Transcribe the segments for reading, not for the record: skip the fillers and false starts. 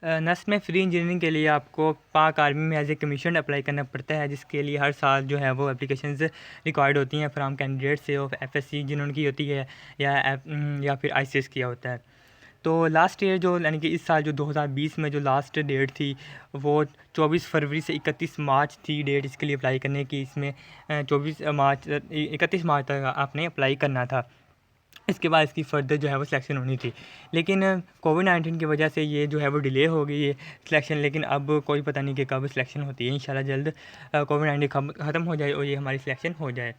नस्ल में free engineering के लिए आपको पाक आर्मी में एज ए कमीशन अप्लाई करना पड़ता है, जिसके लिए हर साल जो है वो एप्लीकेशंस रिक्वायर्ड होती हैं फ्राम कैंडिडेट से ऑफ एफएससी जिन्होंने की होती है या फिर आईसीएस किया होता है। तो लास्ट ईयर जो यानी कि इस साल जो 2020 में जो लास्ट डेट थी वो 24 फरवरी से 31 मार्च थी डेट इसके लिए अप्लाई करने की। इसमें 31 मार्च तक आपने अप्लाई करना था। इसके बाद इसकी फ़र्दर जो है वो सिलेक्शन होनी थी, लेकिन कोविड-19 की वजह से ये जो है वो डिले हो गई है सिलेक्शन। लेकिन अब कोई पता नहीं कि कब सिलेक्शन होती है। इंशाल्लाह जल्द कोविड-19 ख़त्म हो जाए और ये हमारी सिलेक्शन हो जाए।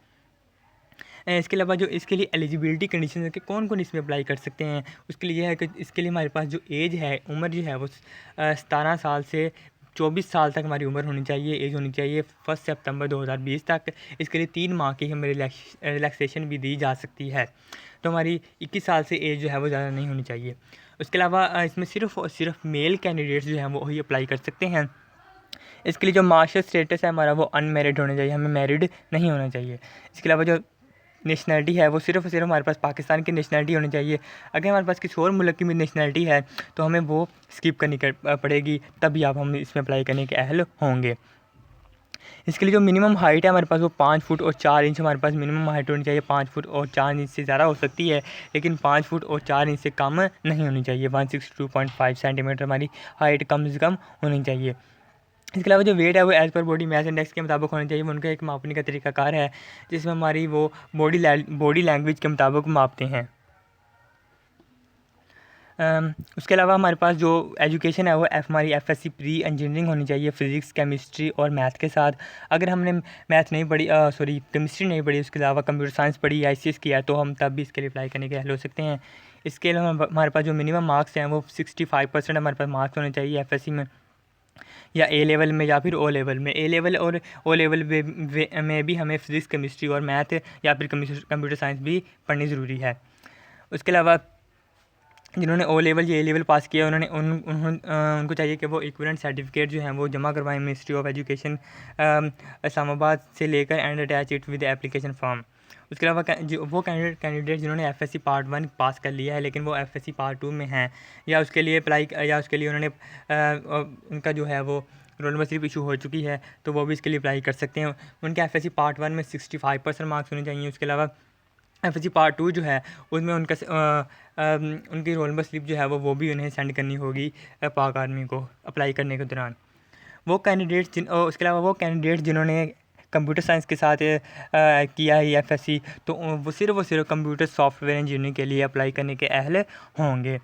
इसके अलावा जो इसके लिए एलिजिबिलिटी कंडीशन है कि कौन कौन इसमें अप्लाई कर सकते हैं, उसके लिए यह है कि इसके लिए हमारे पास जो एज है, उम्र जो है वो 17 साल से 24 साल तक हमारी उम्र होनी चाहिए, एज होनी चाहिए 1 सितंबर 2020 तक। इसके लिए 3 माह की हमें रिलैक्सेशन भी दी जा सकती है। तो हमारी 21 साल से एज जो है वो ज़्यादा नहीं होनी चाहिए। उसके अलावा इसमें सिर्फ़ और सिर्फ मेल कैंडिडेट्स जो हैं वो ही अप्लाई कर सकते हैं। इसके लिए जो मार्शल स्टेटस है हमारा वो अनमैरिड होना चाहिए, हमें मैरिड नहीं होना चाहिए। इसके अलावा जो नेशनैलिटी है वो सिर्फ़ और सिर्फ हमारे पास पाकिस्तान की नेशनैलिटी होनी चाहिए। अगर हमारे पास किसी और मुल्क की भी नेशनैलिटी है तो हमें वो स्किप करनी पड़ेगी, तभी आप हम इसमें अप्लाई करने के अहल होंगे। इसके लिए जो मिनिमम हाइट है हमारे पास वो 5 फुट और 4 इंच हमारे पास मिनिमम हाइट होनी चाहिए। 5 फुट और 4 इंच से ज़्यादा हो सकती है, लेकिन 5 फुट और 4 इंच से कम नहीं होनी चाहिए। 162.5 सेंटीमीटर हमारी हाइट कम से कम होनी चाहिए। इसके अलावा जो वेट है वो as per body mass index के मुताबिक होना चाहिए। वो उनका एक मापने का तरीकाकार है जिसमें हमारी वो बॉडी लैंग्वेज के मुताबिक मापते हैं। उसके अलावा हमारे पास जो एजुकेशन है वो हमारी एफएससी प्री इंजीनियरिंग होनी चाहिए फ़िज़िक्स, केमिस्ट्री और मैथ के साथ। अगर हमने मैथ नहीं पढ़ी केमिस्ट्री नहीं पढ़ी, उसके अलावा कंप्यूटर साइंस पढ़ी, आईसीएस किया है, तो हम तब भी इसके लिए अप्लाई करने के अहल हो सकते हैं। इसके अलावा हमारे पास जो मिनिमम मार्क्स हैं वो 65% हमारे पास मार्क्स होने चाहिए एफएससी में, या ए लेवल में या फिर ओ लेवल में। ए लेवल और ओ लेवल में भी हमें फ़िज़िक्स, केमिस्ट्री और मैथ या फिर कंप्यूटर साइंस भी पढ़नी ज़रूरी है। उसके अलावा जिन्होंने ओ लेवल या ए लेवल पास किया उनको चाहिए कि वो इक्विवेलेंट सर्टिफिकेट जो हैं वो जमा करवाएं मिनिस्ट्री ऑफ एजुकेशन इस्लामाबाद से लेकर and attach it with application form. उसके अलावा वो कैंडिडेट जिन्होंने एफएससी पार्ट 1 पास कर लिया है लेकिन वो एफएससी पार्ट 2 में हैं, या उसके लिए उन्होंने उनका जो है वो रोल नंबर स्लिप इशू हो चुकी है, तो वो भी इसके लिए अप्लाई कर सकते हैं। उनके एफएससी पार्ट 1 में 65% मार्क्स होने चाहिए। उसके अलावा एफएससी पार्ट 2 जो है उसमें उनकी रोल नंबर स्लिप जो है वो भी उन्हें सेंड करनी होगी पाक आर्मी को अप्लाई करने के दौरान। उसके अलावा वो कैंडिडेट जिन्होंने कंप्यूटर साइंस के साथ किया है एफएससी, तो वो सिर्फ कंप्यूटर सॉफ्टवेयर इंजीनियरिंग के लिए अप्लाई करने के अहल होंगे।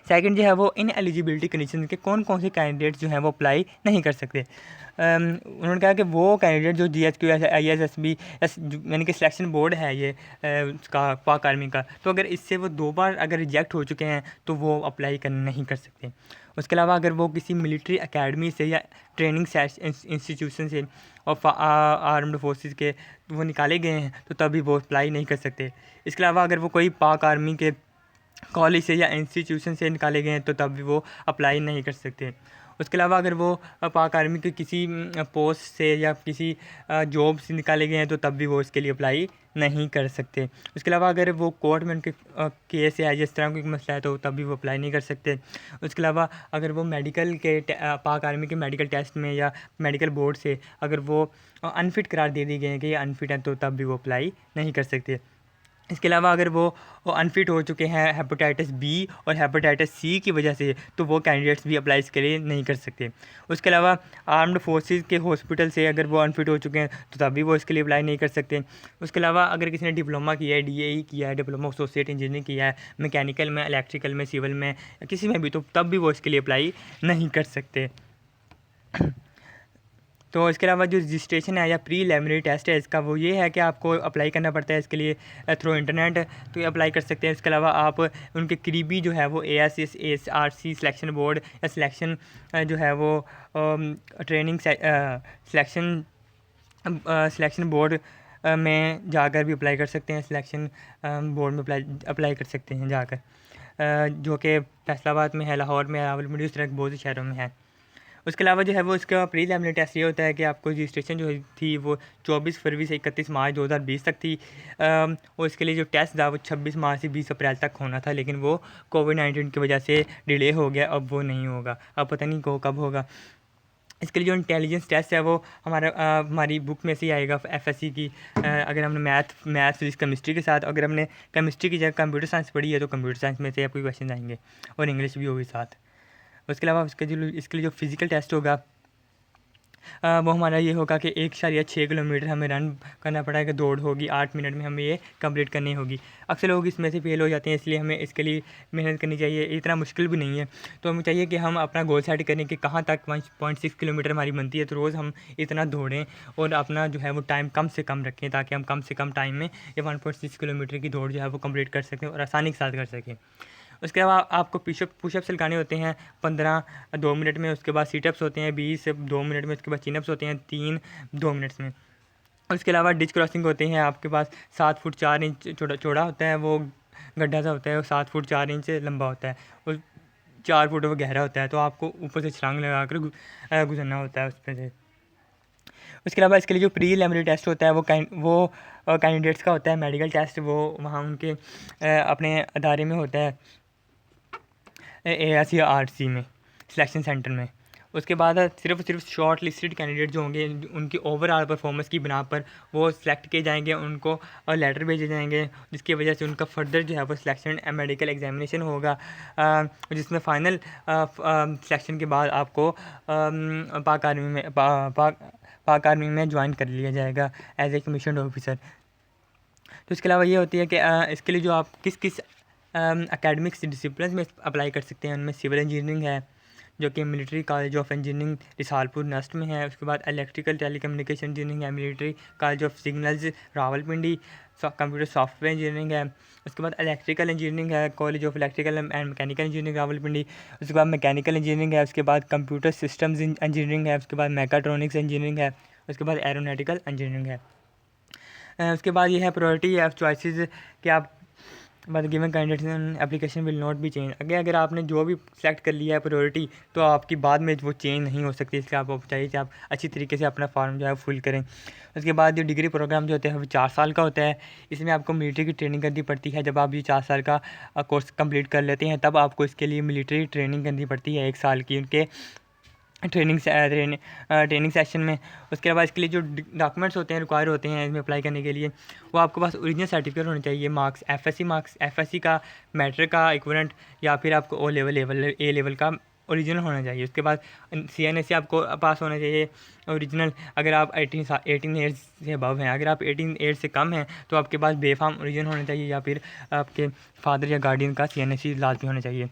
सेकंड जो है वो इन एलिजिबिलिटी कंडीशन के कौन कौन से कैंडिडेट जो हैं वो अप्लाई नहीं कर सकते। उन्होंने कहा कि वो कैंडिडेट जो जीएचक्यू आईएसएसबी यानी कि सिलेक्शन बोर्ड है ये उसका पाक आर्मी का, तो अगर इससे वो 2 बार अगर रिजेक्ट हो चुके हैं तो वो अप्लाई नहीं कर सकते। उसके अलावा अगर वो किसी मिलिट्री एकेडमी से या ट्रेनिंग इंस्टीट्यूशन से और आर्म्ड फोर्सेस के वो निकाले गए हैं तो तभी वो अप्लाई नहीं कर सकते। इसके अलावा अगर वो कोई पाक आर्मी के कॉलेज से या इंस्टीट्यूशन से निकाले गए हैं तो तब भी वो अप्लाई नहीं कर सकते। उसके अलावा अगर वो पाक आर्मी के किसी पोस्ट से या किसी जॉब से निकाले गए हैं तो तब भी वो इसके लिए अप्लाई नहीं कर सकते। उसके अलावा अगर वो कोर्ट में उनके केस या जिस तरह का मसला है तो तब भी वो अप्लाई नहीं कर सकते। उसके अलावा अगर वो मेडिकल के पाक आर्मी के मेडिकल टेस्ट में या मेडिकल बोर्ड से अगर वो अनफिट करार दे दी गए हैं कि ये अनफिट है तो तब भी वो अप्लाई नहीं कर सकते। इसके अलावा अगर वो अनफिट हो चुके हैं हेपेटाइटिस बी और हेपेटाइटिस सी की वजह से तो वो कैंडिडेट्स भी अप्लाई इसके लिए नहीं कर सकते। उसके अलावा आर्म्ड फोर्सेस के हॉस्पिटल से अगर वो अनफिट हो चुके हैं तो तभी वो इसके लिए अप्लाई नहीं कर सकते। उसके अलावा अगर किसी ने डिप्लोमा किया है, डीएई किया है, डिप्लोमा एसोसिएट इंजीनियरिंग किया है, मैकेनिकल में, इलेक्ट्रिकल में, सिविल में या किसी में भी, तो तब भी वो इसके लिए अप्लाई नहीं कर सकते। तो इसके अलावा जो रजिस्ट्रेशन है या प्रीलिमिनरी टेस्ट है इसका वो ये है कि आपको अप्लाई करना पड़ता है इसके लिए थ्रू इंटरनेट, तो ये अप्लाई कर सकते हैं। इसके अलावा आप उनके करीबी जो है वो ASRC सिलेक्शन बोर्ड या सिलेक्शन जो है वो ट्रेनिंग सिलेक्शन बोर्ड में जाकर भी अप्लाई कर सकते हैं। सिलेक्शन बोर्ड में अप्लाई कर सकते हैं जाकर, जो कि फैसलाबाद में है, लाहौर में है, रावलपिंडी, इस तरह के बहुत से शहरों में है। उसके अलावा जो है वो इसका प्रीलिमिनरी टेस्ट ये होता है कि आपको रजिस्ट्रेशन जो थी वो 24 फरवरी से 31 मार्च 2020 तक थी। और इसके लिए जो टेस्ट था वो 26 मार्च से 20 अप्रैल तक होना था, लेकिन वो कोविड-19 की वजह से डिले हो गया, अब वो नहीं होगा, अब पता नहीं को कब होगा। इसके लिए जो इंटेलिजेंस टेस्ट है वो हमारी बुक में से ही आएगा एफएससी की। अगर हमने मैथ फिजिक्स केमिस्ट्री के साथ, अगर हमने केमिस्ट्री की जगह कंप्यूटर साइंस पढ़ी है तो कंप्यूटर साइंस में से आपको क्वेश्चन आएंगे और इंग्लिश भी होगी साथ। उसके अलावा इसके लिए जो फिज़िकल टेस्ट होगा वो हमारा ये होगा कि 1.6 किलोमीटर हमें रन करना पड़ेगा, दौड़ होगी, 8 मिनट में हमें ये कंप्लीट करनी होगी। अक्सर लोग इसमें से फेल हो जाते हैं, इसलिए हमें इसके लिए मेहनत करनी चाहिए, इतना मुश्किल भी नहीं है। तो हमें चाहिए कि हम अपना गोल सेट करें कि कहाँ तक 1.6 किलोमीटर हमारी बनती है, तो रोज़ हम इतना दौड़ें और अपना जो है वो टाइम कम से कम रखें, ताकि हम कम से कम टाइम में ये 1.6 किलोमीटर की दौड़ जो है वो कंप्लीट कर सकें और आसानी के साथ कर सकें। उसके अलावा आपको पुशअप्स लगाने होते हैं 15 2 मिनट में। उसके बाद सीटअप्स होते हैं 20 2 मिनट में। उसके बाद चिनअप्स होते हैं 3 2 मिनट्स में। उसके अलावा डिच क्रॉसिंग होते हैं आपके पास 7 फुट 4 इंच चौड़ा होता है, वो गड्ढा सा होता है, वो 7 फुट 4 इंच लंबा होता है और 4 फुट वो गहरा होता है, तो आपको ऊपर से छलांग लगा कर गुजरना होता है उस पर से। उसके अलावा इसके लिए जो प्रीलिमिनरी टेस्ट होता है वो कैंडिडेट्स का होता है, मेडिकल टेस्ट, वो वहाँ उनके अपने अदारे में होता है, AICRC में, सिलेक्शन सेंटर में। उसके बाद सिर्फ शॉर्ट लिस्टेड कैंडिडेट जो होंगे उनकी ओवरऑल परफॉर्मेंस की बिना पर वो सिलेक्ट किए जाएंगे, उनको लेटर भेजे जाएंगे, जिसकी वजह से उनका फर्दर जो है वो सिलेक्शन मेडिकल एग्जामिनेशन होगा, जिसमें फ़ाइनल सिलेक्शन के बाद आपको पाक आर्मी में ज्वाइन कर लिया जाएगा एज ए कमीशन्ड ऑफिसर। तो इसके अलावा ये होती है कि इसके लिए जो आप किस किस एकेडमिक्स डिसिप्लिन में अप्लाई कर सकते हैं, उनमें सिविल इंजीनियरिंग है जो कि military college of engineering Risalpur NUST में है। उसके बाद इलेक्ट्रिकल टेलीकम्युनिकेशन इंजीनियरिंग है military college of signals Rawalpindi. Computer software engineering है। उसके बाद इलेक्ट्रिकल इंजीनियरिंग है college of electrical and mechanical engineering Rawalpindi. उसके बाद मैकेनिकल इंजीनियरिंग है। उसके बाद कंप्यूटर सिस्टम्स इंजीनियरिंग है। उसके बाद मैकाट्रॉनिक्स इंजीनियरिंग है। उसके बाद एरोनॉटिकल इंजीनियरिंग है। उसके बाद ये है प्रायोरिटी ऑफ चॉइसेस कि आप but given candidate application will not be change. अगर आपने जो भी सेलेक्ट कर लिया है प्रायोरिटी, तो आपकी बाद में वो चेंज नहीं हो सकती, इसलिए आपको चाहिए कि आप अच्छी तरीके से अपना फॉर्म जो है फुल करें। उसके बाद जो डिग्री प्रोग्राम जो होता है वो 4 साल का होता है। इसमें आपको मिलिट्री की ट्रेनिंग करनी पड़ती है। जब आप ये 4 साल का कोर्स कंप्लीट कर लेते हैं तब आपको इसके लिए मिलिट्री ट्रेनिंग करनी पड़ती है 1 साल की उनके ट्रेनिंग सेशन में। उसके बाद इसके लिए जो डॉक्यूमेंट्स होते हैं रिक्वायर होते हैं इसमें अप्लाई करने के लिए, वो आपके पास ओरिजिनल सर्टिफिकेट होने चाहिए, मार्क्स एफएससी का, मैट्रिक का इक्विवेलेंट, या फिर आपको ए लेवल का ओरिजिनल होना चाहिए। उसके बाद CNSE आपको पास होना चाहिए ओरिजिनल, अगर आप 18 ईयर्स से अबव हैं। अगर आप 18 ईयर्स से कम हैं तो आपके पास बेफाम ओरिजिनल होना चाहिए, या फिर आपके फादर या गार्डियन का CNSE लाजमी होना चाहिए।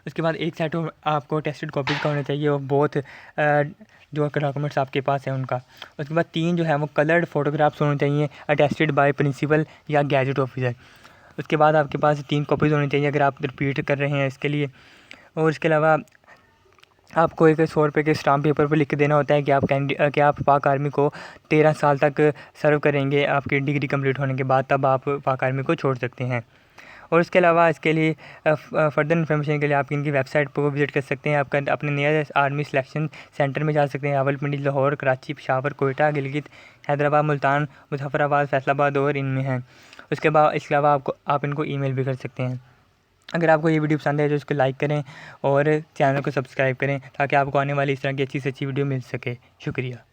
उसके बाद एक सेट आपको टेस्टेड कॉपीज़ का होना चाहिए और बहुत जो डॉक्यूमेंट्स आपके पास हैं उनका। उसके बाद 3 जो है वो कलर्ड फोटोग्राफ्स होने चाहिए अटेस्टेड बाय प्रिंसिपल या गैजेट ऑफिसर। उसके बाद आपके पास 3 कॉपीज़ होनी चाहिए अगर आप रिपीट कर रहे हैं इसके लिए। और इसके अलावा आपको एक 100 रुपये के स्टाम्प पेपर पर लिख के देना होता है कि आप पाक आर्मी को 13 साल तक सर्व करेंगे आपकी डिग्री कंप्लीट होने के बाद, तब आप पाक आर्मी को छोड़ सकते हैं। और इसके अलावा इसके लिए फर्दर इन्फॉर्मेशन के लिए आप इनकी वेबसाइट पर विजिट कर सकते हैं। आप अपने नियर आर्मी सिलेक्शन सेंटर में जा सकते हैं। रावलपिंडी, लाहौर, कराची, पेशावर, कोयटा, गिलगित, हैदराबाद, मुल्तान, मुजफ्फराबाद, फैसलाबाद और इनमें हैं। इसके अलावा आप इनको ईमेल भी कर सकते हैं। अगर आपको ये वीडियो पसंद है तो इसको लाइक करें और चैनल को सब्सक्राइब करें ताकि आपको आने वाली इस तरह की अच्छी से अच्छी वीडियो मिल सके। शुक्रिया।